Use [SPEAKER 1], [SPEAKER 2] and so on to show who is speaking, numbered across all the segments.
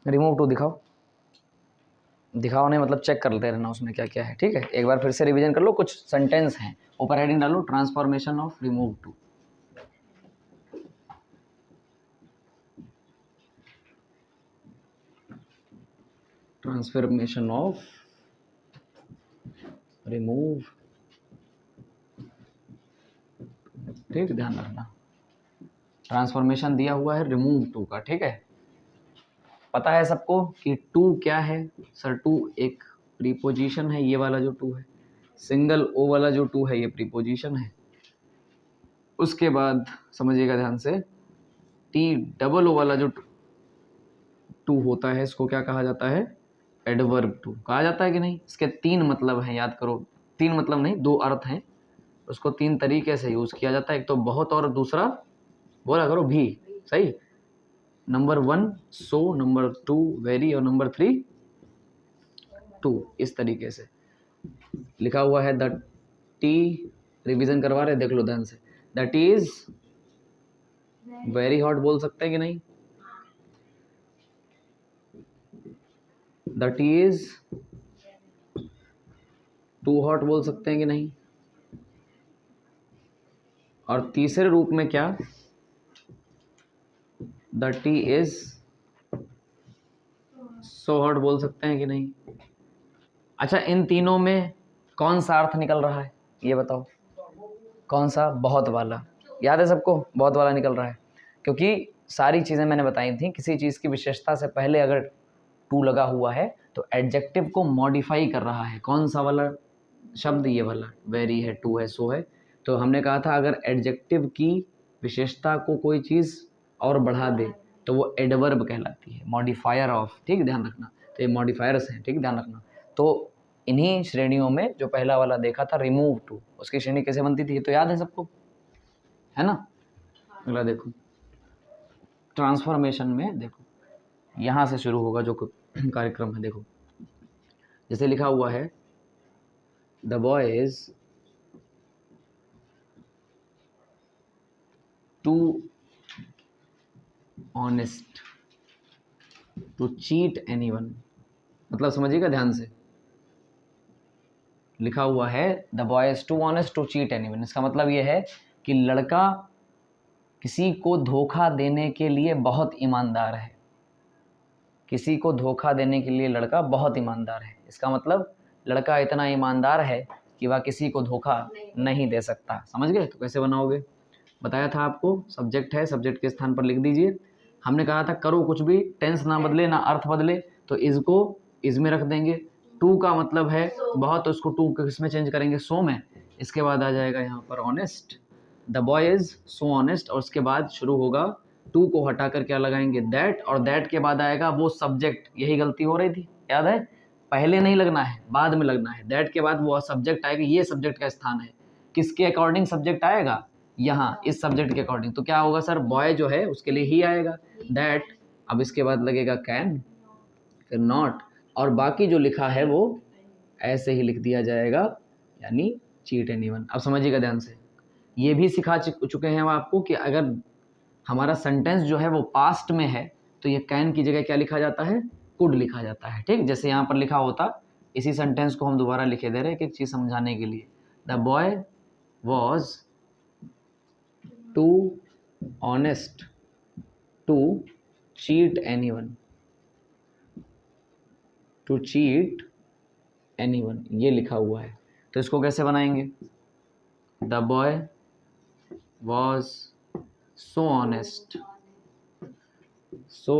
[SPEAKER 1] Remove to दिखाओ, दिखाओ नहीं मतलब चेक कर लेते रहना उसमें क्या क्या है, ठीक है। एक बार फिर से रिवीजन कर लो, कुछ सेंटेंस हैं, ऊपर हेडिंग डालो transformation of remove to. Transformation of remove, ठीक, ध्यान रखना ट्रांसफॉर्मेशन दिया हुआ है रिमूव टू का, ठीक है। पता है सबको कि टू क्या है सर? टू एक प्रीपोजिशन है, ये वाला जो टू है, सिंगल ओ वाला जो टू है ये प्रीपोजिशन है। उसके बाद समझिएगा ध्यान से, टी डबल ओ वाला जो टू होता है इसको क्या कहा जाता है? एडवर्ब टू कहा जाता है कि नहीं? इसके तीन मतलब हैं, याद करो, तीन मतलब नहीं, दो अर्थ हैं, उसको तीन तरीके से यूज किया जाता है। एक तो बहुत और दूसरा बोला करो भी, सही। नंबर 1 सो, नंबर 2 वेरी और नंबर 3 टू, इस तरीके से लिखा हुआ है। द टी, रिवीजन करवा रहे, देख लो ध्यान से। The tea is very hot बोल सकते हैं कि नहीं? The tea is too hot बोल सकते हैं कि नहीं? और तीसरे रूप में क्या? The tea is so hot बोल सकते हैं कि नहीं? अच्छा, इन तीनों में कौन सा अर्थ निकल रहा है ये बताओ? कौन सा? बहुत वाला। याद है सबको? बहुत वाला निकल रहा है, क्योंकि सारी चीज़ें मैंने बताई थी, किसी चीज़ की विशेषता से पहले अगर टू लगा हुआ है तो एडजेक्टिव को मॉडिफाई कर रहा है। कौन सा वाला शब्द? ये वाला, वेरी है, टू है, सो है। तो हमने कहा था अगर एडजेक्टिव की विशेषता को कोई चीज़ और बढ़ा दे तो वो एडवर्ब कहलाती है, मॉडिफायर ऑफ, ठीक, ध्यान रखना। तो ये मॉडिफायर्स हैं, ठीक, ध्यान रखना। तो इन्हीं श्रेणियों में जो पहला वाला देखा था रिमूव टू, उसकी श्रेणी कैसे बनती थी ये तो याद है सबको, है ना? अगला देखो, ट्रांसफॉर्मेशन में देखो, यहाँ से शुरू होगा जो कार्यक्रम है। देखो जैसे लिखा हुआ है, the boy is too honest to cheat anyone. मतलब समझिएगा ध्यान से, लिखा हुआ है the boy is too honest to cheat anyone. इसका मतलब ये है कि लड़का किसी को धोखा देने के लिए बहुत ईमानदार है। किसी को धोखा देने के लिए लड़का बहुत ईमानदार है। इसका मतलब लड़का इतना ईमानदार है कि वह किसी को धोखा नहीं दे सकता। समझ गए? तो कैसे बनाओगे? बताया था आपको, सब्जेक्ट है, सब्जेक्ट के स्थान पर लिख दीजिए। हमने कहा था करो कुछ भी, टेंस ना बदले ना अर्थ बदले, तो इसको इस में रख देंगे। टू का मतलब है बहुत, तो उसको टू किस में चेंज करेंगे? सो में। इसके बाद आ जाएगा यहाँ पर honest, the boy is so honest, और उसके बाद शुरू होगा, टू को हटाकर क्या लगाएंगे? दैट, और दैट के बाद आएगा वो सब्जेक्ट। यही गलती हो रही थी, याद है? पहले नहीं लगना है, बाद में लगना है। दैट के बाद वो सब्जेक्ट आएगा, ये सब्जेक्ट का स्थान है। किसके अकॉर्डिंग सब्जेक्ट आएगा? यहाँ इस सब्जेक्ट के अकॉर्डिंग। तो क्या होगा सर? बॉय जो है उसके लिए ही आएगा दैट, अब इसके बाद लगेगा कैन, फिर नॉट, और बाकी जो लिखा है वो ऐसे ही लिख दिया जाएगा, यानी चीट एनीवन। अब समझिएगा ध्यान से, ये भी सिखा चुके हैं हम आपको कि अगर हमारा सेंटेंस जो है वो पास्ट में है तो ये कैन की जगह क्या लिखा जाता है? कुड लिखा जाता है, ठीक। जैसे यहाँ पर लिखा होता, इसी सेंटेंस को हम दोबारा लिखे दे रहे हैं एक चीज़ समझाने के लिए। The boy was too honest to cheat anyone, to cheat anyone, ये लिखा हुआ है। तो इसको कैसे बनाएंगे? The boy was so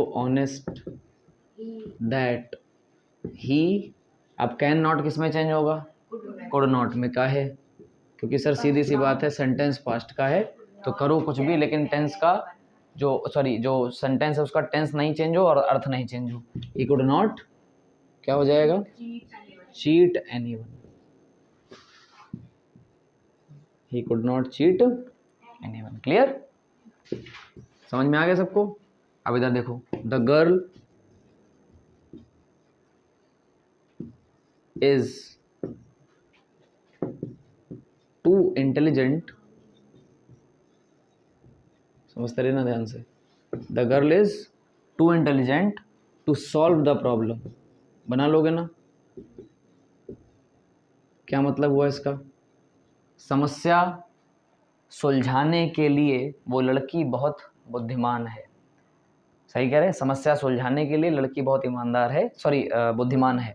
[SPEAKER 1] honest that he, अब कैन नॉट किस में चेंज होगा? कुड नॉट में। का है? क्योंकि सर सीधी सी बात है, सेंटेंस पास्ट का है तो करो कुछ भी, लेकिन टेंस का जो सेंटेंस है उसका टेंस नहीं चेंज हो और अर्थ नहीं चेंज हो। ही कुड नॉट, क्या हो जाएगा? Cheat anyone, he could not cheat anyone. Clear? समझ में आ गया सबको? अब इधर देखो, the girl is too intelligent, समझते रहे ना ध्यान से, the girl is too intelligent to solve the problem. बना लोगे ना? क्या मतलब हुआ इसका? समस्या सुलझाने के लिए वो लड़की बहुत बुद्धिमान है। सही कह रहे हैं, समस्या सुलझाने के लिए लड़की बहुत ईमानदार है, सॉरी बुद्धिमान है,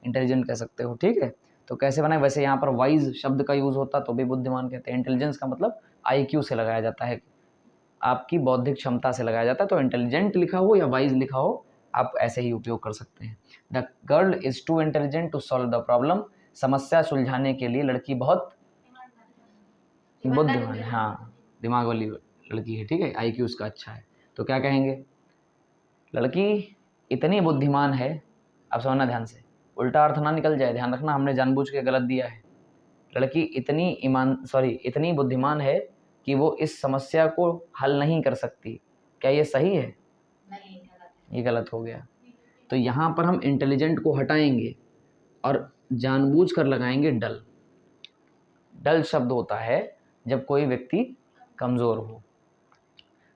[SPEAKER 1] इंटेलिजेंट कह सकते हो, ठीक है। तो कैसे बनाए? वैसे यहाँ पर वाइज शब्द का यूज़ होता तो भी बुद्धिमान कहते हैं। इंटेलिजेंस का मतलब IQ से लगाया जाता है, आपकी बौद्धिक क्षमता से लगाया जाता है। तो इंटेलिजेंट लिखा हो या वाइज लिखा हो, आप ऐसे ही उपयोग कर सकते हैं। The girl is too intelligent to solve the problem. समस्या सुलझाने के लिए लड़की बहुत बुद्धिमान है, हाँ, दिमाग वाली लड़की है, ठीक है, IQ उसका अच्छा है। तो क्या कहेंगे? लड़की इतनी बुद्धिमान है। अब समझना ध्यान से, उल्टा अर्थ ना निकल जाए, ध्यान रखना, हमने जानबूझ के गलत दिया है। लड़की इतनी बुद्धिमान है कि वो इस समस्या को हल नहीं कर सकती। क्या ये सही है? नहीं, ये गलत हो गया। तो यहाँ पर हम इंटेलिजेंट को हटाएंगे और जानबूझ कर लगाएंगे डल। डल शब्द होता है जब कोई व्यक्ति कमज़ोर हो।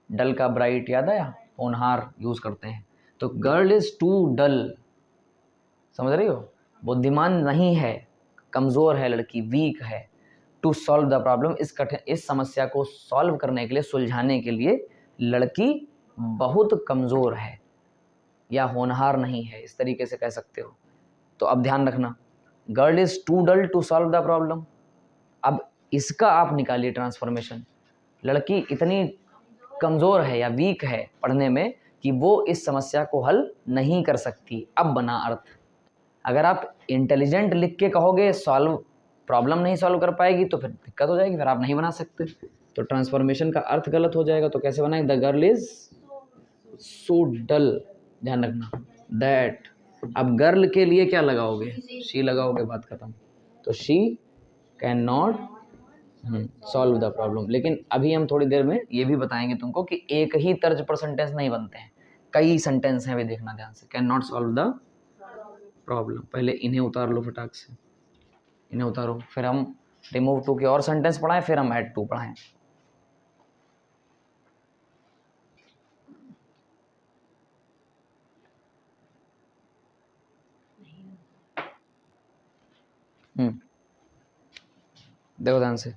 [SPEAKER 1] डल का ब्राइट याद आया? होनहार यूज़ करते हैं। तो गर्ल इज़ टू डल, समझ रही हो? बुद्धिमान नहीं है, कमज़ोर है लड़की, वीक है। टू सॉल्व द प्रॉब्लम, इस समस्या को सॉल्व करने के लिए, सुलझाने के लिए लड़की बहुत कमज़ोर है या होनहार नहीं है, इस तरीके से कह सकते हो। तो अब ध्यान रखना, girl is too dull to solve the problem. अब इसका आप निकालिए ट्रांसफॉर्मेशन। लड़की इतनी कमज़ोर है या वीक है पढ़ने में कि वो इस समस्या को हल नहीं कर सकती। अब बना अर्थ। अगर आप इंटेलिजेंट लिख के कहोगे प्रॉब्लम नहीं सॉल्व कर पाएगी तो फिर दिक्कत हो जाएगी, फिर आप नहीं बना सकते। तो ट्रांसफॉर्मेशन का अर्थ गलत हो जाएगा। तो कैसे बनाएं? द गर्ल इज सो डल, ध्यान रखना, दैट। अब गर्ल के लिए क्या लगाओगे? शी लगाओगे, बात खत्म। तो she can not solve the problem. लेकिन अभी हम थोड़ी देर में ये भी बताएंगे तुमको कि एक ही तर्ज पर सेंटेंस नहीं बनते हैं, कई सेंटेंस हैं, वे देखना ध्यान से। Can not solve the problem. पहले इन्हें उतार लो फटाक से, इन्हें उतारो, फिर हम रिमूव टू के और सेंटेंस पढ़ाएं, फिर हम ऐड टू पढ़ाएं। देखो ध्यान से,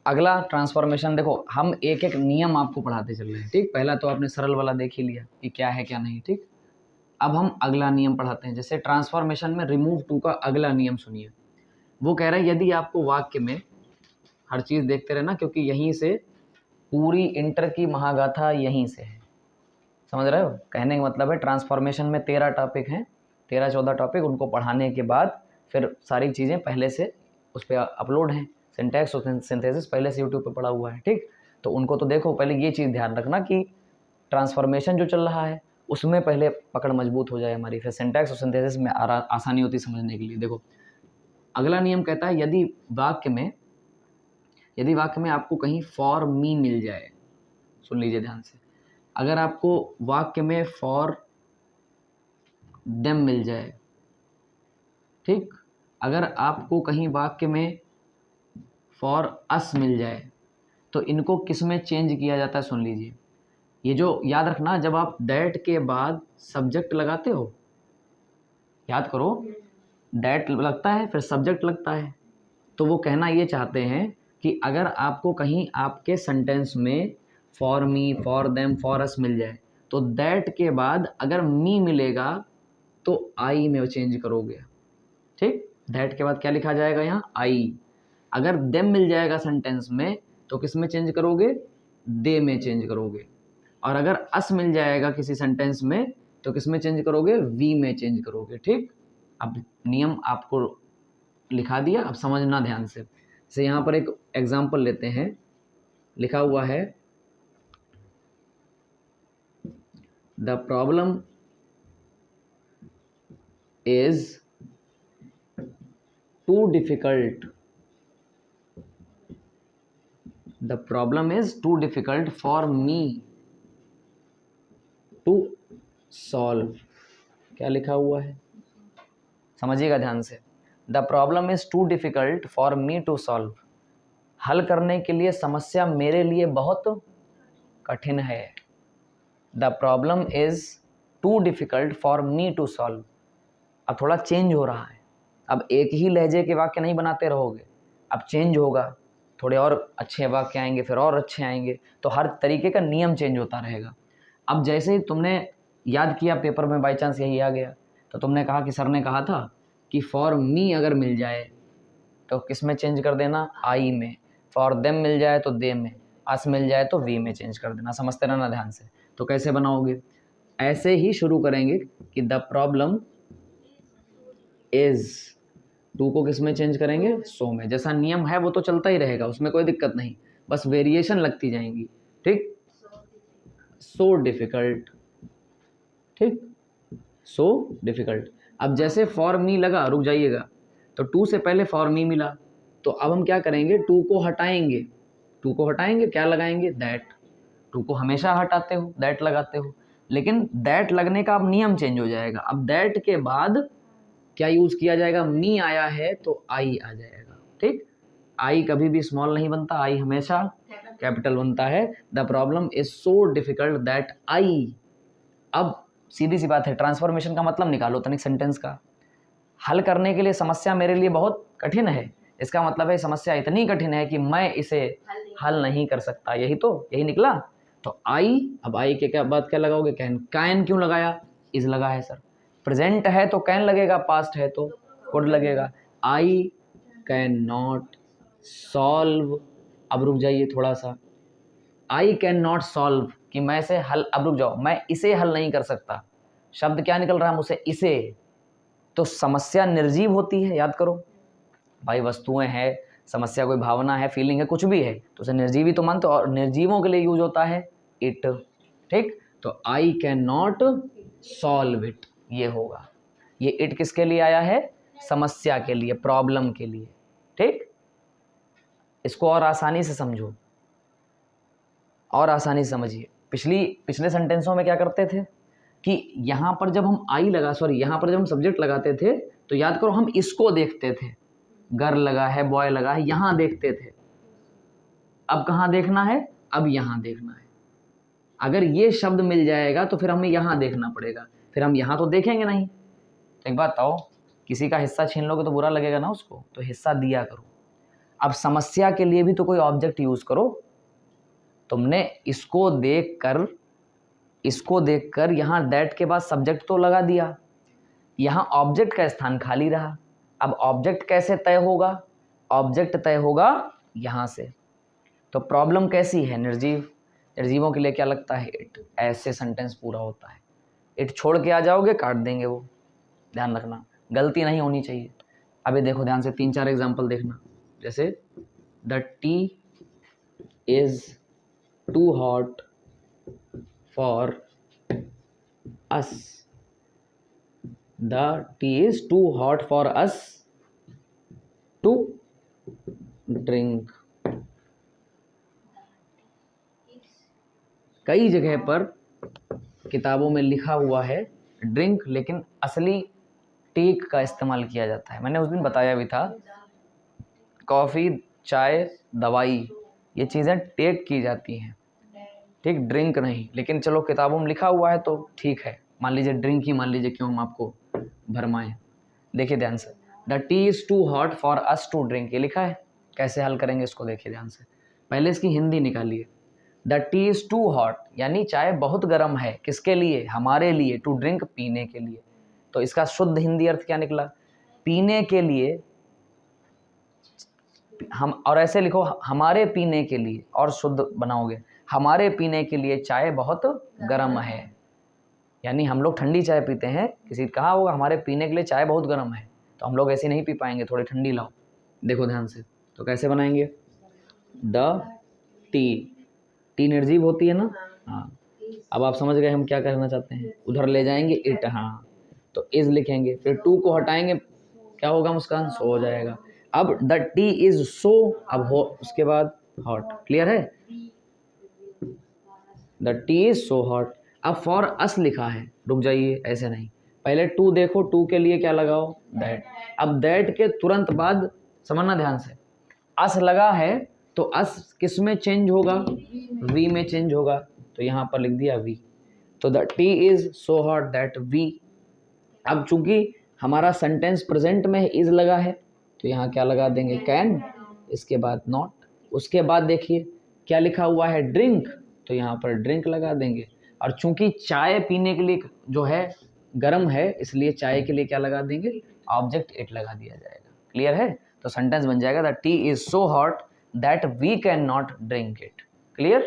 [SPEAKER 1] अगला ट्रांसफॉर्मेशन देखो, हम एक एक नियम आपको पढ़ाते चल रहे हैं, ठीक। पहला तो आपने सरल वाला देख ही लिया कि क्या है क्या नहीं, ठीक। अब हम अगला नियम पढ़ाते हैं। जैसे ट्रांसफॉर्मेशन में रिमूव टू का अगला नियम सुनिए। वो कह रहा है यदि आपको वाक्य में, हर चीज़ देखते रहना क्योंकि यहीं से पूरी इंटर की महागाथा यहीं से है, समझ रहे हो? कहने का मतलब है ट्रांसफॉर्मेशन में 13 टॉपिक हैं, 13-14 टॉपिक, उनको पढ़ाने के बाद फिर सारी चीज़ें पहले से उस पर अपलोड हैं। सिंटैक्स और सिंथेसिस पहले से यूट्यूब पे पड़ा हुआ है, ठीक। तो उनको तो देखो, पहले ये चीज़ ध्यान रखना कि ट्रांसफॉर्मेशन जो चल रहा है उसमें पहले पकड़ मजबूत हो जाए हमारी, फिर सिंटैक्स और सिंथेसिस में आसानी होती समझने के लिए। देखो अगला नियम कहता है यदि वाक्य में आपको कहीं फॉर मी मिल जाए, सुन लीजिए ध्यान से, अगर आपको वाक्य में फॉर देम मिल जाए, ठीक, अगर आपको कहीं वाक्य में फॉर अस मिल जाए, तो इनको किस में चेंज किया जाता है? सुन लीजिए। ये जो याद रखना, जब आप दैट के बाद सब्जेक्ट लगाते हो, याद करो, दैट लगता है फिर सब्जेक्ट लगता है, तो वो कहना ये चाहते हैं कि अगर आपको कहीं आपके सेंटेंस में for me, for them, for us मिल जाए, तो दैट के बाद अगर मी मिलेगा तो आई में चेंज करोगे, ठीक। दैट के बाद क्या लिखा जाएगा यहाँ? आई। अगर देम मिल जाएगा सेंटेंस में तो किस में चेंज करोगे? दे में चेंज करोगे। और अगर अस मिल जाएगा किसी सेंटेंस में तो किस में चेंज करोगे? वी में चेंज करोगे, ठीक। अब नियम आपको लिखा दिया, अब समझना ध्यान से। जैसे यहाँ पर एक एग्जाम्पल लेते हैं, लिखा हुआ है the problem is too difficult, the problem is too difficult for me to solve. क्या लिखा हुआ है? समझिएगा ध्यान से। The problem is too difficult for me to solve. हल करने के लिए समस्या मेरे लिए बहुत कठिन है। The problem is too difficult for me to solve. अब थोड़ा चेंज हो रहा है, अब एक ही लहजे के वाक्य नहीं बनाते रहोगे, अब चेंज होगा, थोड़े और अच्छे वाक्य आएंगे, फिर और अच्छे आएंगे, तो हर तरीके का नियम चेंज होता रहेगा। अब जैसे ही तुमने याद किया, पेपर में बाई चांस यही आ गया, तो तुमने कहा कि सर ने कहा था कि फॉर मी अगर मिल जाए तो किस में चेंज कर देना, आई में, फॉर देम मिल जाए तो दे में, अस मिल जाए तो वी में चेंज कर देना। समझते रहना ध्यान से। तो कैसे बनाओगे, ऐसे ही शुरू करेंगे कि द प्रॉब्लम इज, टू को किस में चेंज करेंगे, सो में। जैसा नियम है वो तो चलता ही रहेगा, उसमें कोई दिक्कत नहीं, बस वेरिएशन लगती जाएंगी। ठीक, सो डिफिकल्ट, ठीक, सो डिफिकल्ट। अब जैसे फॉर मी लगा, रुक जाइएगा, तो टू से पहले फॉर मी मिला, तो अब हम क्या करेंगे, टू को हटाएंगे, टू को हटाएंगे, क्या लगाएंगे, दैट। टू को हमेशा हटाते हो, दैट लगाते हो, लेकिन दैट लगने का अब नियम चेंज हो जाएगा। अब दैट के बाद क्या यूज किया जाएगा, मी आया है तो आई आ जाएगा। ठीक, आई कभी भी स्मॉल नहीं बनता, आई हमेशा कैपिटल बनता है। The problem is so difficult that I. अब सीधी सी बात है, ट्रांसफॉर्मेशन का मतलब निकालो तनिक सेंटेंस का। हल करने के लिए समस्या मेरे लिए बहुत कठिन है, इसका मतलब है समस्या इतनी कठिन है कि मैं इसे हल नहीं कर सकता, यही तो, यही निकला। तो आई, अब आई के क्या बाद क्या लगाओगे, कैन। कैन क्यों लगाया, इज लगा है सर। प्रेजेंट है तो कैन लगेगा, पास्ट है तो कुड लगेगा। आई कैन नॉट सॉल्व, अब रुक जाइए थोड़ा सा, आई कैन नॉट सॉल्व कि मैं इसे हल, अब रुक जाओ, मैं इसे हल नहीं कर सकता, शब्द क्या निकल रहा है मुझसे, इसे। तो समस्या निर्जीव होती है, याद करो भाई, वस्तुएं हैं, समस्या कोई भावना है, फीलिंग है, कुछ भी है, तो उसे निर्जीव ही तो मानते हो, और निर्जीवों के लिए यूज होता है इट। ठीक, तो आई कैन नॉट सॉल्व इट, ये होगा। ये इट किसके लिए आया है, समस्या के लिए, प्रॉब्लम के लिए। ठीक, इसको और आसानी से समझो, और आसानी से समझिए। पिछले सेंटेंसों में क्या करते थे कि यहां पर जब हम आई लगा, सॉरी यहां पर जब हम सब्जेक्ट लगाते थे, तो याद करो हम इसको देखते थे, गर्ल लगा है, बॉय लगा है, यहां देखते थे। अब कहां देखना है, अब यहां देखना है। अगर ये शब्द मिल जाएगा तो फिर हमें यहां देखना पड़ेगा, फिर हम यहां तो देखेंगे नहीं। तो एक बात बताओ, किसी का हिस्सा छीन लोगे तो बुरा लगेगा ना उसको, तो हिस्सा दिया करो। अब समस्या के लिए भी तो कोई ऑब्जेक्ट यूज करो। तुमने इसको देखकर यहां दैट के बाद सब्जेक्ट तो लगा दिया, यहां ऑब्जेक्ट का स्थान खाली रहा। अब ऑब्जेक्ट कैसे तय होगा, ऑब्जेक्ट तय होगा यहां से। तो प्रॉब्लम कैसी है, निर्जीव, निर्जीवों के लिए क्या लगता है, इट। ऐसे सेंटेंस पूरा होता है। इट छोड़ के आ जाओगे काट देंगे वो, ध्यान रखना, गलती नहीं होनी चाहिए। अभी देखो ध्यान से, 3-4 एग्जाम्पल देखना। जैसे the tea is too hot for us, the tea is too hot for us to drink. कई जगह पर किताबों में लिखा हुआ है ड्रिंक, लेकिन असली टेक का इस्तेमाल किया जाता है। मैंने उस दिन बताया भी था, कॉफ़ी, चाय, दवाई, ये चीज़ें टेक की जाती हैं, ठीक, ड्रिंक नहीं। लेकिन चलो किताबों में लिखा हुआ है तो ठीक है, मान लीजिए ड्रिंक ही मान लीजिए, क्यों हम आपको भरमाएं। देखिए ध्यान से, the tea is too hot for us to drink, ये लिखा है। कैसे हल करेंगे इसको, देखिए ध्यान से। पहले इसकी हिंदी निकालिए। The tea is too hot यानी चाय बहुत गर्म है, किसके लिए, हमारे लिए, टू ड्रिंक पीने के लिए। तो इसका शुद्ध हिंदी अर्थ क्या निकला, पीने के लिए हम, और ऐसे लिखो हमारे पीने के लिए, और शुद्ध बनाओगे, हमारे पीने के लिए चाय बहुत गर्म है। यानी हम लोग ठंडी चाय पीते हैं, किसी कहा होगा हमारे पीने के लिए चाय बहुत गर्म है, तो हम लोग ऐसे नहीं पी पाएंगे, थोड़ी ठंडी लाओ। देखो ध्यान से, तो कैसे बनाएंगे, द टी, टी निर्जीव होती है ना, हाँ। अब आप समझ गए हम क्या करना चाहते हैं, उधर ले जाएंगे इट, हाँ, तो इज लिखेंगे, फिर टू को हटाएंगे, क्या होगा मुस्कान, सो हो जाएगा। अब द टी इज सो, अब हो उसके बाद हॉट, क्लियर है, the tea is so hot. अब फॉर अस लिखा है, रुक जाइए, ऐसे नहीं, पहले टू देखो, टू के लिए क्या लगाओ, दैट। अब दैट के तुरंत बाद समझना ध्यान से, अस लगा है तो अस किस में चेंज होगा, वी में चेंज होगा, तो यहाँ पर लिख दिया वी। तो the tea is so hot that we, अब चूंकि हमारा सेंटेंस प्रेजेंट में इज लगा है तो यहाँ क्या लगा देंगे, कैन, इसके बाद नॉट, उसके बाद देखिए क्या लिखा हुआ है, ड्रिंक, तो यहाँ पर ड्रिंक लगा देंगे। और चूंकि चाय पीने के लिए जो है गर्म है, इसलिए चाय के लिए क्या लगा देंगे, ऑब्जेक्ट इट लगा दिया जाएगा। क्लियर है? तो सेंटेंस बन जाएगा the tea is so hot that we can not drink it. Clear?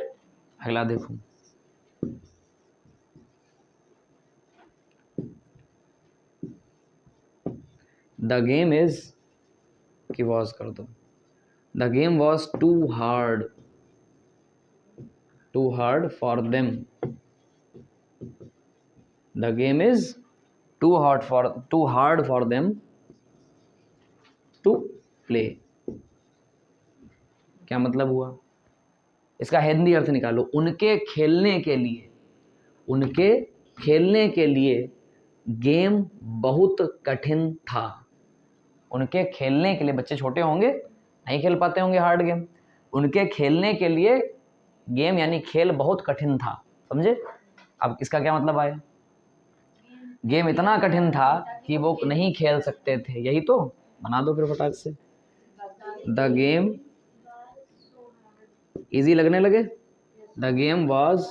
[SPEAKER 1] अगला देखो, द गेम इज, की वॉज कर दो, the game was too hard for them, the game is too hard for them to play. क्या मतलब हुआ? इसका हिंदी अर्थ निकालो, उनके खेलने के लिए गेम बहुत कठिन था। उनके खेलने के लिए, बच्चे छोटे होंगे नहीं खेल पाते होंगे हार्ड गेम, उनके खेलने के लिए गेम यानी खेल बहुत कठिन था। समझे? अब इसका क्या मतलब आया, गेम इतना कठिन था कि वो नहीं खेल सकते थे, यही तो। बना दो फिर फटाक से, द गेम, इजी लगने लगे, द गेम वॉज,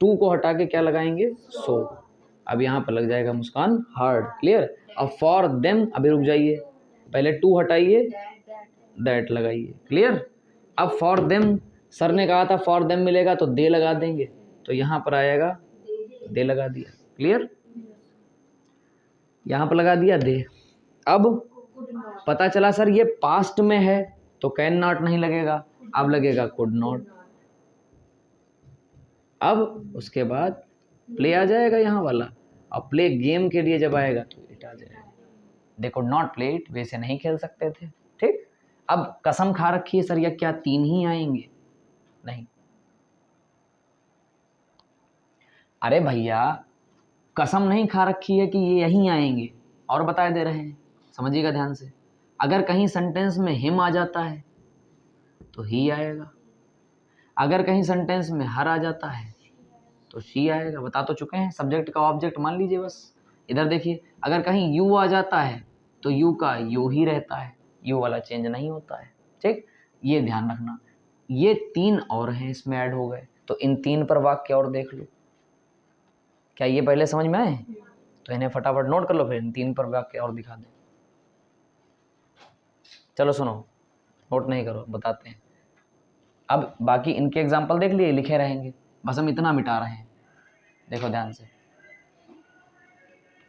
[SPEAKER 1] टू को हटा के क्या लगाएंगे, सो, अब यहाँ पर लग जाएगा मुस्कान, हार्ड। क्लियर? अब फॉर देम, अभी रुक जाइए, पहले टू हटाइए, दैट लगाइए। क्लियर? अब फॉर देम, सर ने कहा था फॉर देम मिलेगा तो दे लगा देंगे, तो यहाँ पर आएगा दे लगा दिया। क्लियर? यहाँ पर लगा दिया दे। अब पता चला सर ये पास्ट में है तो कैन नॉट नहीं लगेगा, अब लगेगा कुड नॉट। अब उसके बाद प्ले आ जाएगा यहाँ वाला, अब प्ले गेम के लिए जब आएगा तो इट आ जाएगा, they could not play it, वैसे नहीं खेल सकते थे। ठीक? अब कसम खा रखी है सर या क्या तीन ही आएंगे? नहीं, अरे भैया कसम नहीं खा रखी है कि ये यहीं आएंगे, और बता दे रहे हैं, समझिएगा ध्यान से। अगर कहीं सेंटेंस में हिम आ जाता है तो ही आएगा, अगर कहीं सेंटेंस में हर आ जाता है तो शी आएगा। बता तो चुके हैं, सब्जेक्ट का ऑब्जेक्ट मान लीजिए बस। इधर देखिए, अगर कहीं यू आ जाता है तो यू का यू ही रहता है, यू वाला चेंज नहीं होता है। ठीक? ये ध्यान रखना। ये तीन और हैं इसमें ऐड हो गए, तो इन तीन पर वाक्य और देख लो। क्या ये पहले समझ में आए? तो इन्हें फटाफट नोट कर लो, फिर इन तीन पर वाक्य और दिखा दें। चलो सुनो, नोट नहीं करो, बताते हैं। अब बाकी इनके एग्जाम्पल देख लिए, लिखे रहेंगे, बस हम इतना मिटा रहे हैं। देखो ध्यान से,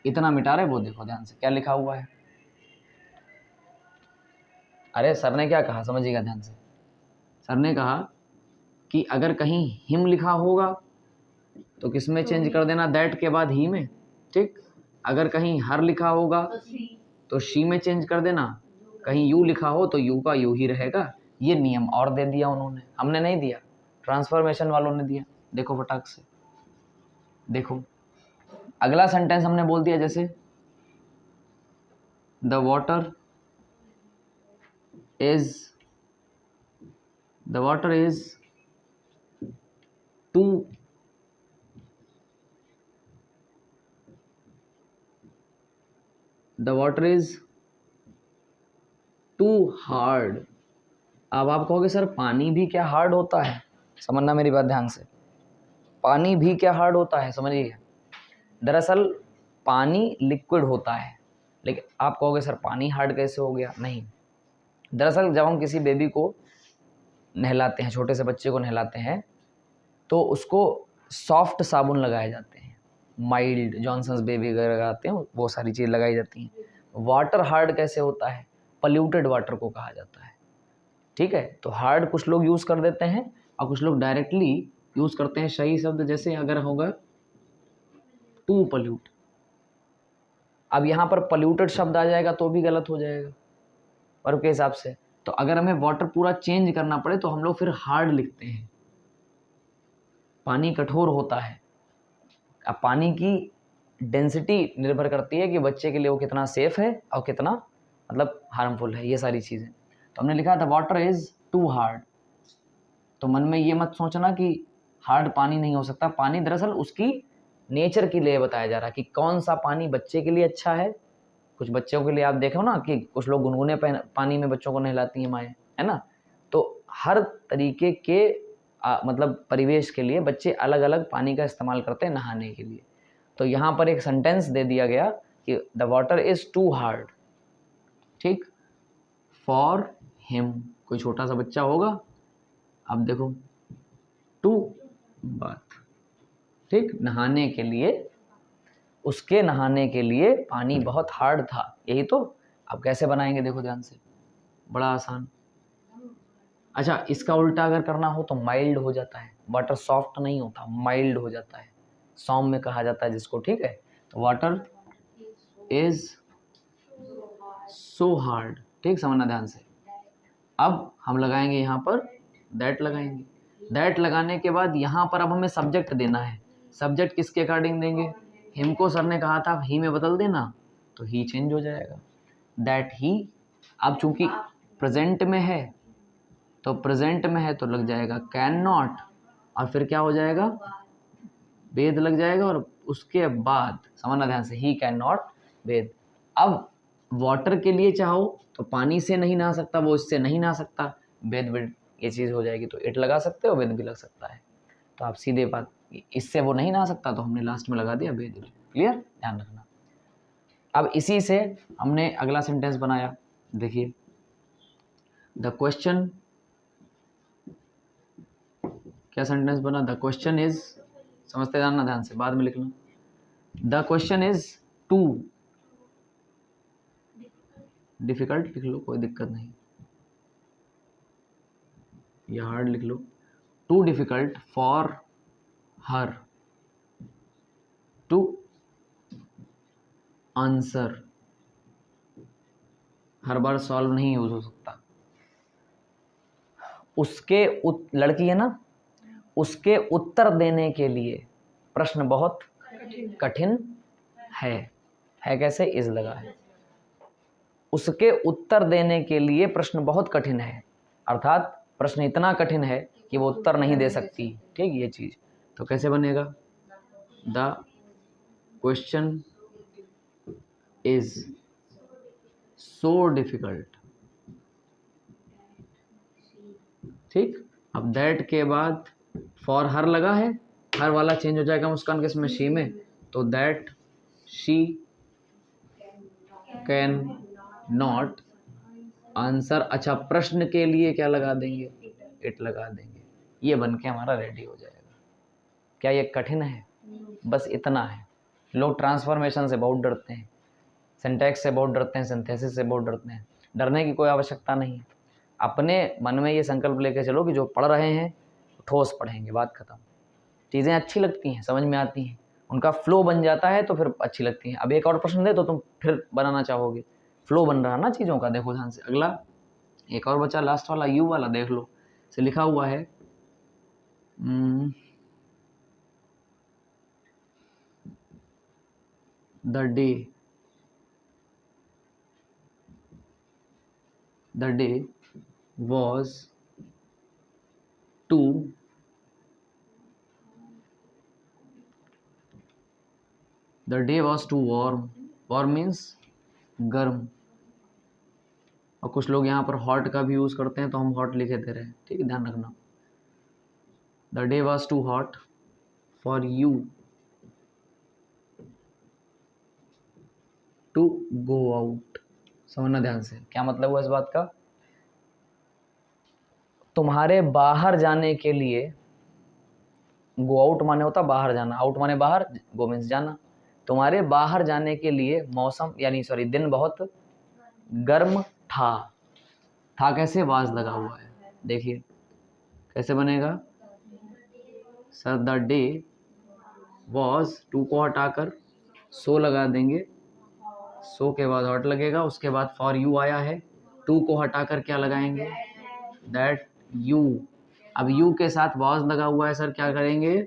[SPEAKER 1] इतना मिटा रहे, वो देखो ध्यान से क्या लिखा हुआ है। अरे सर ने क्या कहा, समझिएगा ध्यान से। सर ने कहा कि अगर कहीं हिम लिखा होगा तो किस में चेंज कर देना, दैट के बाद ही में। ठीक? अगर कहीं हर लिखा होगा तो शी में चेंज कर देना, कहीं यू लिखा हो तो यू का यू ही रहेगा। ये नियम और दे दिया उन्होंने, हमने नहीं दिया, ट्रांसफॉर्मेशन वालों ने दिया। देखो फटाक से देखो, अगला सेंटेंस हमने बोल दिया, जैसे the water is too, the water is too hard. अब आप कहोगे सर पानी भी क्या हार्ड होता है? समझना मेरी बात ध्यान से, पानी भी क्या हार्ड होता है, समझिए। दरअसल पानी लिक्विड होता है, लेकिन आप कहोगे सर पानी हार्ड कैसे हो गया? नहीं, दरअसल जब हम किसी बेबी को नहलाते हैं, छोटे से बच्चे को नहलाते हैं, तो उसको सॉफ्ट साबुन लगाए जाते हैं, माइल्ड जॉनसन्स बेबी वगैरह लगाते हैं, वो सारी चीज़ लगाई जाती हैं। वाटर हार्ड कैसे होता है? पल्यूटेड वाटर को कहा जाता है। ठीक है? तो हार्ड कुछ लोग यूज़ कर देते हैं और कुछ लोग डायरेक्टली यूज़ करते हैं सही शब्द, जैसे अगर होगा टू पल्यूट। अब यहाँ पर पल्यूटेड शब्द आ जाएगा तो भी गलत हो जाएगा वर्ब के हिसाब से। तो अगर हमें वाटर पूरा चेंज करना पड़े तो हम लोग फिर हार्ड लिखते हैं। पानी कठोर होता है। अब पानी की डेंसिटी निर्भर करती है कि बच्चे के लिए वो कितना सेफ है और कितना मतलब हार्मफुल है, ये सारी चीज़ें। तो हमने लिखा था वाटर इज़ टू हार्ड, तो मन में ये मत सोचना कि हार्ड पानी नहीं हो सकता। पानी दरअसल उसकी नेचर के लिए बताया जा रहा है कि कौन सा पानी बच्चे के लिए अच्छा है। कुछ बच्चों के लिए आप देखो ना कि कुछ लोग गुनगुने पानी में बच्चों को नहलाती हैं माएँ, है ना। तो हर तरीके के मतलब परिवेश के लिए बच्चे अलग अलग पानी का इस्तेमाल करते हैं नहाने के लिए। तो यहाँ पर एक सेंटेंस दे दिया गया कि the water is too hard, ठीक, फॉर हिम। कोई छोटा सा बच्चा होगा, अब देखो टू बाथ, ठीक, नहाने के लिए, उसके नहाने के लिए पानी बहुत हार्ड था। यही तो। अब कैसे बनाएंगे देखो ध्यान से, बड़ा आसान। अच्छा, इसका उल्टा अगर करना हो तो माइल्ड हो जाता है। वाटर सॉफ्ट नहीं होता, माइल्ड हो जाता है, सौम्य कहा जाता है जिसको, ठीक है। तो वाटर इज सो हार्ड, ठीक, समझना ध्यान से। अब हम लगाएंगे यहाँ पर दैट लगाएंगे। दैट लगाने के बाद यहाँ पर अब हमें सब्जेक्ट देना है। सब्जेक्ट किसके अकॉर्डिंग देंगे? हिम को सर ने कहा था ही में बदल देना, तो ही चेंज हो जाएगा, दैट ही। अब चूंकि प्रेजेंट में है तो प्रेजेंट में है तो लग जाएगा कैन नॉट, और फिर क्या हो जाएगा, वेद लग जाएगा, और उसके बाद समझना ध्यान से, ही कैन नॉट वेद। अब वाटर के लिए चाहो तो पानी से नहीं नहा सकता, वो इससे नहीं नहा सकता, वेद विद ये चीज़ हो जाएगी, तो इट लगा सकते हो, वेद भी लग सकता है। तो आप सीधे बात, इससे वो नहीं नहा सकता तो हमने लास्ट में लगा दिया वेद। क्लियर, ध्यान रखना। अब इसी से हमने अगला सेंटेंस बनाया, देखिए, द क्वेश्चन, क्या सेंटेंस बना, द क्वेश्चन इज, समझते जाना ध्यान से, बाद में लिखना। The question is too difficult, लिख लो कोई दिक्कत नहीं, या हार्ड लिख लो, too difficult for her to answer. हर बार सॉल्व नहीं यूज हो सकता। उसके लड़की है ना, उसके उत्तर देने के लिए प्रश्न बहुत कठिन है कैसे, इज लगा है। उसके उत्तर देने के लिए प्रश्न बहुत कठिन है, अर्थात प्रश्न इतना कठिन है कि वो उत्तर नहीं दे सकती, ठीक, ये चीज। तो कैसे बनेगा, the question is so difficult, ठीक। अब दैट के बाद फॉर हर लगा है, हर वाला चेंज हो जाएगा मुस्कान के इसमें शी में, तो that she can not answer. अच्छा, प्रश्न के लिए क्या लगा देंगे, इट लगा देंगे। ये बन के हमारा रेडी हो जाएगा। क्या ये कठिन है? बस इतना है। लोग ट्रांसफॉर्मेशन से बहुत डरते हैं, सिंटैक्स से बहुत डरते हैं, सिंथेसिस से बहुत डरते हैं। डरने की कोई आवश्यकता नहीं। अपने मन में ये संकल्प लेकर चलो कि जो पढ़ रहे हैं ठोस पढ़ेंगे, बात खत्म। चीज़ें अच्छी लगती हैं, समझ में आती हैं, उनका फ्लो बन जाता है तो फिर अच्छी लगती हैं। अब एक और प्रश्न दे तो तुम फिर बनाना चाहोगे, फ्लो बन रहा ना चीज़ों का। देखो ध्यान से, अगला एक और बचा, लास्ट वाला यू वाला, देख लो, से लिखा हुआ है the day was too warm। warm means गर्म, और कुछ लोग यहाँ पर हॉट का भी यूज करते हैं तो हम हॉट लिखे दे रहे हैं, ठीक है, ध्यान रखना। The day was too hot for you to go out. समझना ध्यान से, क्या मतलब हुआ इस बात का, तुम्हारे बाहर जाने के लिए, गो आउट माने होता बाहर जाना, आउट माने बाहर, गो मीन्स जाना। तुम्हारे बाहर जाने के लिए मौसम यानी सॉरी दिन बहुत गर्म था कैसे, वाज लगा हुआ है, देखिए कैसे बनेगा, sir the day was, too को हटाकर सो लगा देंगे, सो के बाद हॉट लगेगा, उसके बाद फॉर यू आया है, टू को हटाकर क्या लगाएंगे, दैट यू। अब यू के साथ वॉज लगा हुआ है, सर क्या करेंगे,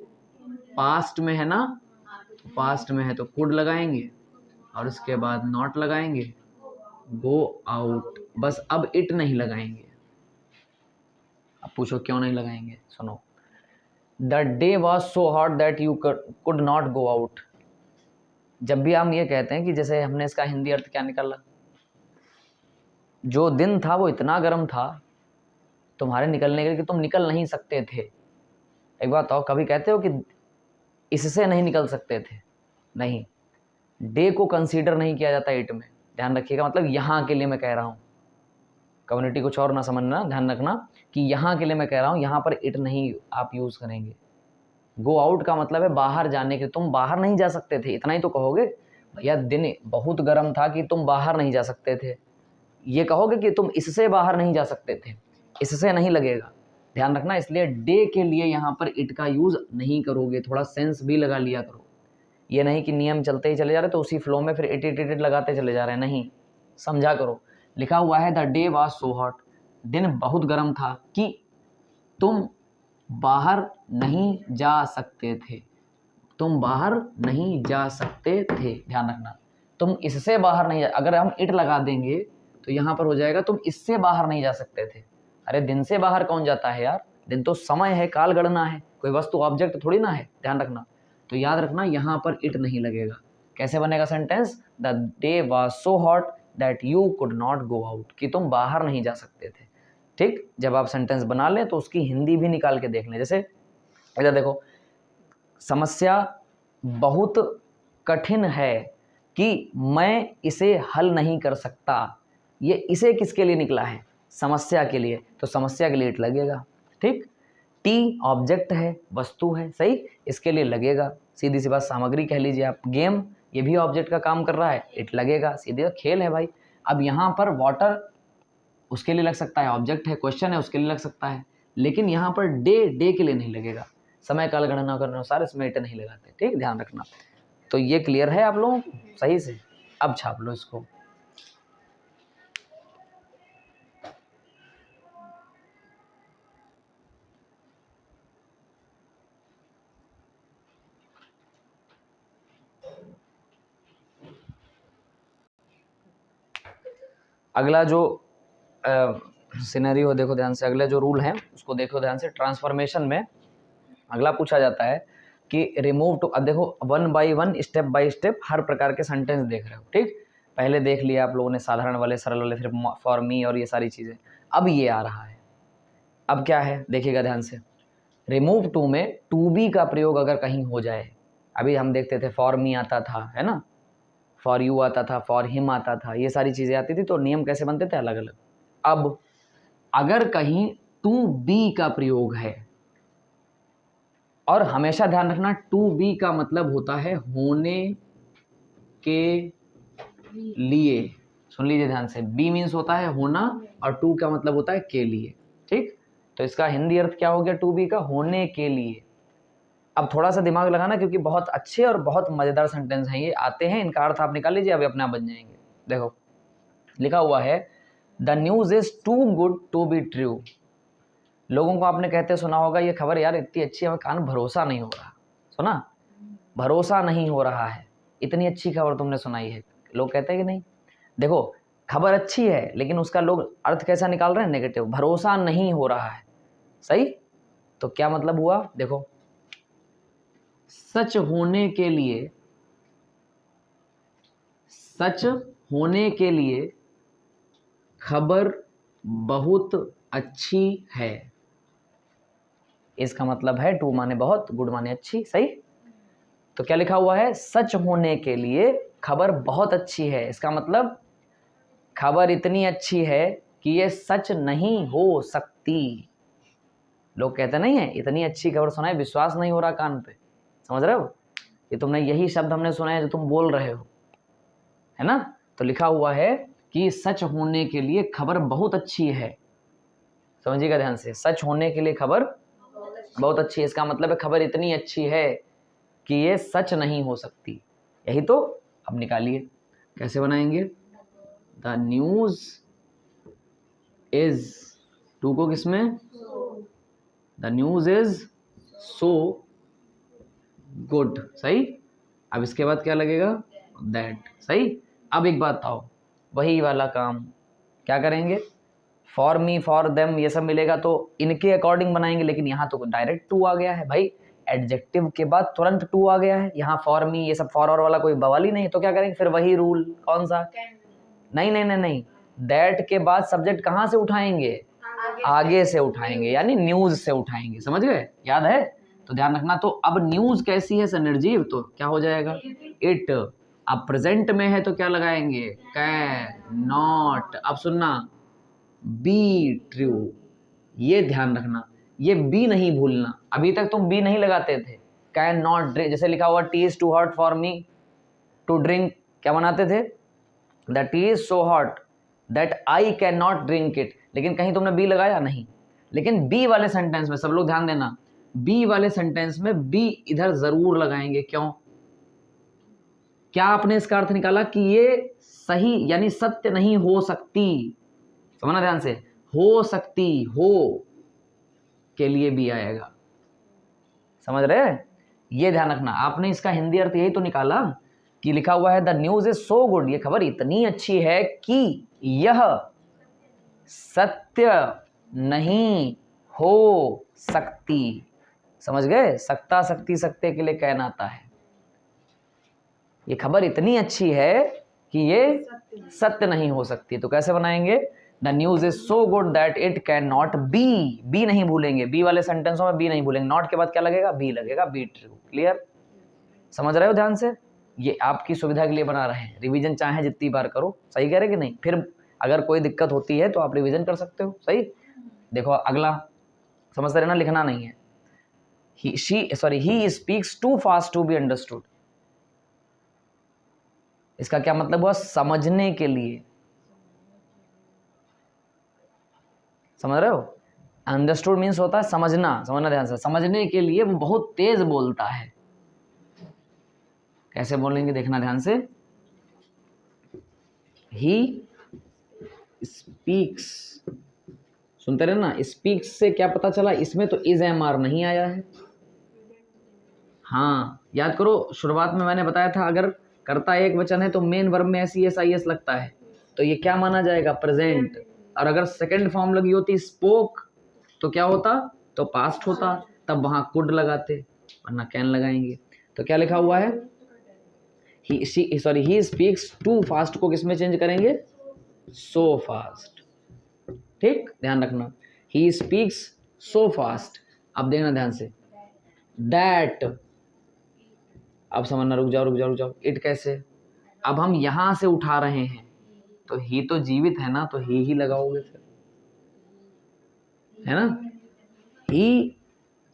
[SPEAKER 1] पास्ट में है ना, पास्ट में है तो कुड लगाएंगे, और उसके बाद नॉट लगाएंगे, गो आउट। बस अब इट नहीं लगाएंगे। अब पूछो क्यों नहीं लगाएंगे, सुनो, the day was so hot that you could not go out. जब भी हम ये कहते हैं कि जैसे हमने इसका हिंदी अर्थ क्या निकाला, जो दिन था वो इतना गर्म था तुम्हारे निकलने के लिए कि तुम निकल नहीं सकते थे। एक बात और, कभी कहते हो कि इससे नहीं निकल सकते थे? नहीं, डे को कंसीडर नहीं किया जाता इट में, ध्यान रखिएगा। मतलब यहाँ के लिए मैं कह रहा हूँ, कम्युनिटी कुछ और ना समझना, ध्यान रखना कि यहाँ के लिए मैं कह रहा हूँ, यहाँ पर इट नहीं आप यूज़ करेंगे। गो आउट का मतलब है बाहर जाने के, तुम बाहर नहीं जा सकते थे, इतना ही तो कहोगे। भैया दिन बहुत गर्म था कि तुम बाहर नहीं जा सकते थे, ये कहोगे कि तुम इससे बाहर नहीं जा सकते थे, इससे नहीं लगेगा, ध्यान रखना। इसलिए डे के लिए यहाँ पर इट का यूज़ नहीं करोगे, थोड़ा सेंस भी लगा लिया करो। ये नहीं कि नियम चलते ही चले जा रहे तो उसी फ्लो में फिर इट लगाते चले जा रहे हैं, नहीं, समझा करो। लिखा हुआ है the day was so hot, दिन बहुत गर्म था कि तुम बाहर नहीं जा सकते थे, तुम बाहर नहीं जा सकते थे, ध्यान रखना। तुम इससे बाहर नहीं जा, अगर हम इट लगा देंगे तो यहाँ पर हो जाएगा तुम इससे बाहर नहीं जा सकते थे। अरे दिन से बाहर कौन जाता है यार, दिन तो समय है, काल गणना है, कोई वस्तु ऑब्जेक्ट थोड़ी ना है, ध्यान रखना। तो याद रखना यहाँ पर इट नहीं लगेगा। कैसे बनेगा sentence? The day was so hot that you could not go out, कि तुम बाहर नहीं जा सकते थे। ठीक, जब आप सेंटेंस बना लें तो उसकी हिंदी भी निकाल के देख लें। जैसे इधर देखो, समस्या बहुत कठिन है कि मैं इसे हल नहीं कर सकता। ये इसे किसके लिए निकला है? समस्या के लिए, तो समस्या के लिए इट लगेगा। ठीक, टी ऑब्जेक्ट है, वस्तु है, सही, इसके लिए लगेगा। सीधी सी बात, सामग्री कह लीजिए आप, गेम ये भी ऑब्जेक्ट का काम कर रहा है, इट लगेगा, सीधे खेल है भाई। अब यहाँ पर वाटर उसके लिए लग सकता है, ऑब्जेक्ट है, क्वेश्चन है, उसके लिए लग सकता है, लेकिन यहाँ पर डे के लिए नहीं लगेगा। समय काल गणना करने अनुसार इसमें इट नहीं लगाते, ठीक, ध्यान रखना। तो ये क्लियर है आप लोगों को सही से? अब छाप लो इसको। अगला जो सिनेरियो देखो ध्यान से, अगले जो रूल हैं उसको देखो ध्यान से। ट्रांसफॉर्मेशन में अगला पूछा जाता है कि रिमूव टू, अब देखो one by one, step by step हर प्रकार के सेंटेंस देख रहे हो। ठीक, पहले देख लिया आप लोगों ने साधारण वाले, सरल वाले, फिर फॉर मी और ये सारी चीज़ें। अब ये आ रहा है, अब क्या है देखिएगा ध्यान से। रिमूव टू में टू बी का प्रयोग अगर कहीं हो जाए, अभी हम देखते थे फॉर मी आता था, है ना, फॉर यू आता था, फॉर हिम आता था, ये सारी चीज़ें आती थी, तो नियम कैसे बनते थे? अलग अलग। अब अगर कहीं टू बी का प्रयोग है, और हमेशा ध्यान रखना टू बी का मतलब होता है होने के लिए, सुन लीजिए ध्यान से, बी मीन्स होता है होना और टू का मतलब होता है के लिए। ठीक, तो इसका हिंदी अर्थ क्या हो गया टू बी का? होने के लिए। अब थोड़ा सा दिमाग लगाना, क्योंकि बहुत अच्छे और बहुत मज़ेदार सेंटेंस हैं ये, आते हैं, इनका अर्थ आप निकाल लीजिए, अभी अपने आप बन जाएंगे। देखो लिखा हुआ है the news is too good to be true. लोगों को आपने कहते सुना होगा, ये खबर यार इतनी अच्छी है, हमें कान भरोसा नहीं हो रहा। सुना? भरोसा नहीं हो रहा है, इतनी अच्छी खबर तुमने सुनाई है, लोग कहते हैं कि नहीं? देखो खबर अच्छी है लेकिन उसका लोग अर्थ कैसा निकाल रहे हैं? नेगेटिव, भरोसा नहीं हो रहा है। सही, तो क्या मतलब हुआ? देखो, सच होने के लिए, सच होने के लिए खबर बहुत अच्छी है, इसका मतलब है टू माने बहुत, गुड माने अच्छी, सही। तो क्या लिखा हुआ है? सच होने के लिए खबर बहुत अच्छी है, इसका मतलब खबर इतनी अच्छी है कि ये सच नहीं हो सकती। लोग कहते नहीं है इतनी अच्छी खबर सुनाई, विश्वास नहीं हो रहा कान पे, समझ रहे हो? ये तुमने यही शब्द हमने सुना है जो तुम बोल रहे हो, है ना? तो लिखा हुआ है कि सच होने के लिए खबर बहुत अच्छी है, समझिएगा ध्यान से, सच होने के लिए खबर बहुत अच्छी है, इसका मतलब है खबर इतनी अच्छी है कि ये सच नहीं हो सकती। यही तो, अब निकालिए कैसे बनाएंगे। द न्यूज इज, टू को किसमें? The news is so good, सही। अब इसके बाद क्या लगेगा? दैट, सही। अब एक बात आओ, वही वाला काम क्या करेंगे फॉर मी, फॉर देम ये सब मिलेगा तो इनके अकॉर्डिंग बनाएंगे, लेकिन यहाँ तो डायरेक्ट टू आ गया है भाई, एडजेक्टिव के बाद तुरंत टू आ गया है। यहाँ फॉर मी ये सब फॉर और वाला कोई बवाल ही नहीं, तो क्या करेंगे फिर वही रूल, कौन सा? नहीं नहीं नहीं नहीं, दैट के बाद सब्जेक्ट कहाँ से उठाएंगे? आगे से उठाएंगे, यानी न्यूज से उठाएंगे, समझ गए? याद है? तो ध्यान रखना। तो अब न्यूज कैसी है सर निर्जीव, तो क्या हो जाएगा? इट। अब प्रेजेंट में है तो क्या लगाएंगे? Can not. अब सुनना, बी ट्रू, ये ध्यान रखना, ये बी नहीं भूलना। अभी तक तुम बी नहीं लगाते थे। कैन नॉट ड्रिंक, जैसे लिखा हुआ tea is too hot for me to drink, क्या बनाते थे? The tea is so hot that I can not drink it, लेकिन कहीं तुमने बी लगाया नहीं। लेकिन बी वाले सेंटेंस में, सब लोग ध्यान देना, बी वाले सेंटेंस में बी इधर जरूर लगाएंगे। क्यों? क्या आपने इसका अर्थ निकाला कि ये सही यानी सत्य नहीं हो सकती, समझना ध्यान से, हो सकती हो के लिए भी आएगा, समझ रहे? ये ध्यान रखना। आपने इसका हिंदी अर्थ यही तो निकाला कि लिखा हुआ है the news is so good, ये खबर इतनी अच्छी है कि यह सत्य नहीं हो सकती, समझ गए? सकता, सकती, सकते के लिए कैन आता है। ये खबर इतनी अच्छी है कि ये सत्य नहीं हो सकती, तो कैसे बनाएंगे? The news is so good that it can not be, be नहीं भूलेंगे, बी वाले सेंटेंसों में बी नहीं भूलेंगे, नॉट के बाद क्या लगेगा? बी लगेगा, बी ट्रू। क्लियर? समझ रहे हो ध्यान से? ये आपकी सुविधा के लिए बना रहे हैं, रिवीजन चाहे जितनी बार करो, सही कह रहे कि नहीं? फिर अगर कोई दिक्कत होती है तो आप रिवीजन कर सकते हो, सही? देखो अगला समझते रहना, लिखना नहीं है। He speaks too fast to be understood, इसका क्या मतलब हुआ? समझने के लिए, समझ रहे हो? अंडरस्टूड मीन्स होता है समझना, समझना ध्यान से, समझने के लिए वो बहुत तेज बोलता है। कैसे बोलेंगे देखना ध्यान से, ही स्पीक्स, सुनते रहे ना, स्पीक्स से क्या पता चला? इसमें तो इज एम आर नहीं आया है। हाँ याद करो, शुरुआत में मैंने बताया था अगर कर्ता एक वचन है तो मेन वर्ब में S E S I S लगता है, तो ये क्या माना जाएगा? प्रेजेंट। और अगर सेकंड फॉर्म लगी होती स्पोक तो क्या होता? तो पास्ट होता, तब वहां कुड लगाते, वरना कैन लगाएंगे। तो क्या लिखा हुआ है? ही स्पीक्स टू फास्ट को किस में चेंज करेंगे? So fast. ठीक, ध्यान रखना, ही स्पीक्स सो फास्ट। अब देखना ध्यान से, दैट, अब समझना, रुक जाओ रुक जाओ रुक जाओ, इट कैसे? अब हम यहां से उठा रहे हैं, तो ही तो जीवित है ना, तो ही लगाओगे फिर, है ना? He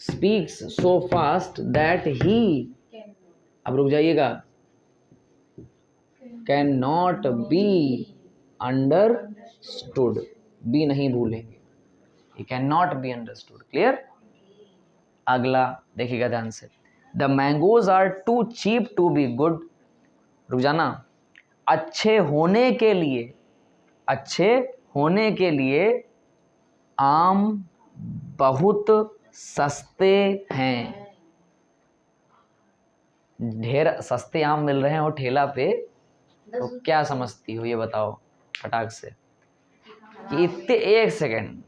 [SPEAKER 1] speaks so fast that he, अब रुक जाइएगा, can not be understood, be नहीं भूलेंगे, he can not be understood. Clear? अगला देखिएगा ध्यान से, the mangoes are too cheap to be good, रुक जाना, अच्छे होने के लिए, अच्छे होने के लिए आम बहुत सस्ते हैं। ढेर सस्ते आम मिल रहे हैं वो ठेला पे, तो क्या समझती हो ये बताओ फटाक से? कि इतने, एक सेकेंड,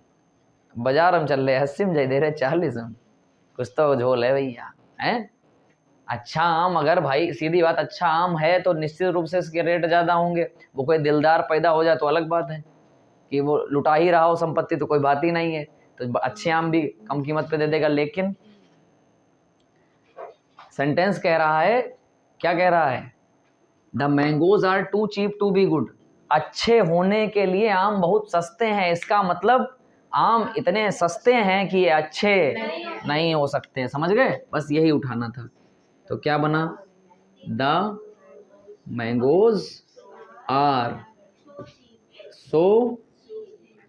[SPEAKER 1] बाजार में चल रहे 80 में जाए दे रहे 40 में, कुछ तो झोल है भैया, हैं? अच्छा आम, अगर भाई सीधी बात, अच्छा आम है तो निश्चित रूप से इसके रेट ज़्यादा होंगे। वो कोई दिलदार पैदा हो जाए तो अलग बात है, कि वो लुटा ही रहा हो संपत्ति तो कोई बात ही नहीं है, तो अच्छे आम भी कम कीमत पे दे देगा। लेकिन सेंटेंस कह रहा है, क्या कह रहा है? The mangoes are too cheap to be good, अच्छे होने के लिए आम बहुत सस्ते हैं। इसका मतलब आम इतने सस्ते हैं कि ये अच्छे नहीं हो सकते, समझ गए? बस यही उठाना था। तो क्या बना? The mangoes are so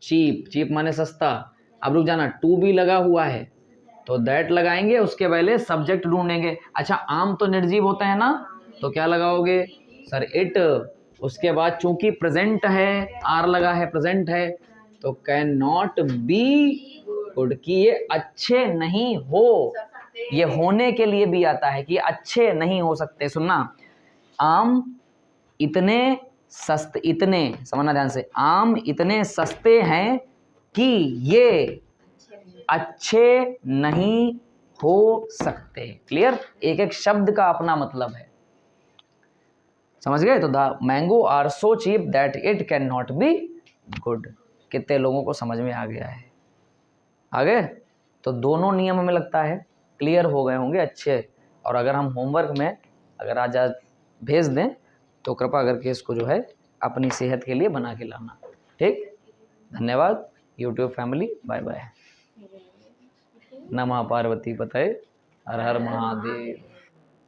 [SPEAKER 1] cheap, cheap माने सस्ता। अब रुक जाना, टू बी लगा हुआ है तो दैट लगाएंगे, उसके पहले सब्जेक्ट ढूंढेंगे। अच्छा आम तो निर्जीव होते हैं ना, तो क्या लगाओगे सर? इट। उसके बाद चूंकि प्रेजेंट है, आर लगा है, प्रेजेंट है, तो कैन नॉट बी गुड, कि ये अच्छे नहीं हो, ये होने के लिए भी आता है कि अच्छे नहीं हो सकते। सुनना, आम इतने सस्ते, इतने समझना ध्यान से, आम इतने सस्ते हैं कि ये अच्छे नहीं हो सकते। क्लियर? एक एक शब्द का अपना मतलब है, समझ गए? तो the mango are so cheap that it can not be good. कितने लोगों को समझ में आ गया है? आगे तो दोनों नियम हमें लगता है क्लियर हो गए होंगे अच्छे। और अगर हम होमवर्क में अगर आज भेज दें तो कृपा करके इसको जो है अपनी सेहत के लिए बना के लाना। ठीक, धन्यवाद यूट्यूब फैमिली, बाय बाय। नमः पार्वती पतये, हर हर महादेव।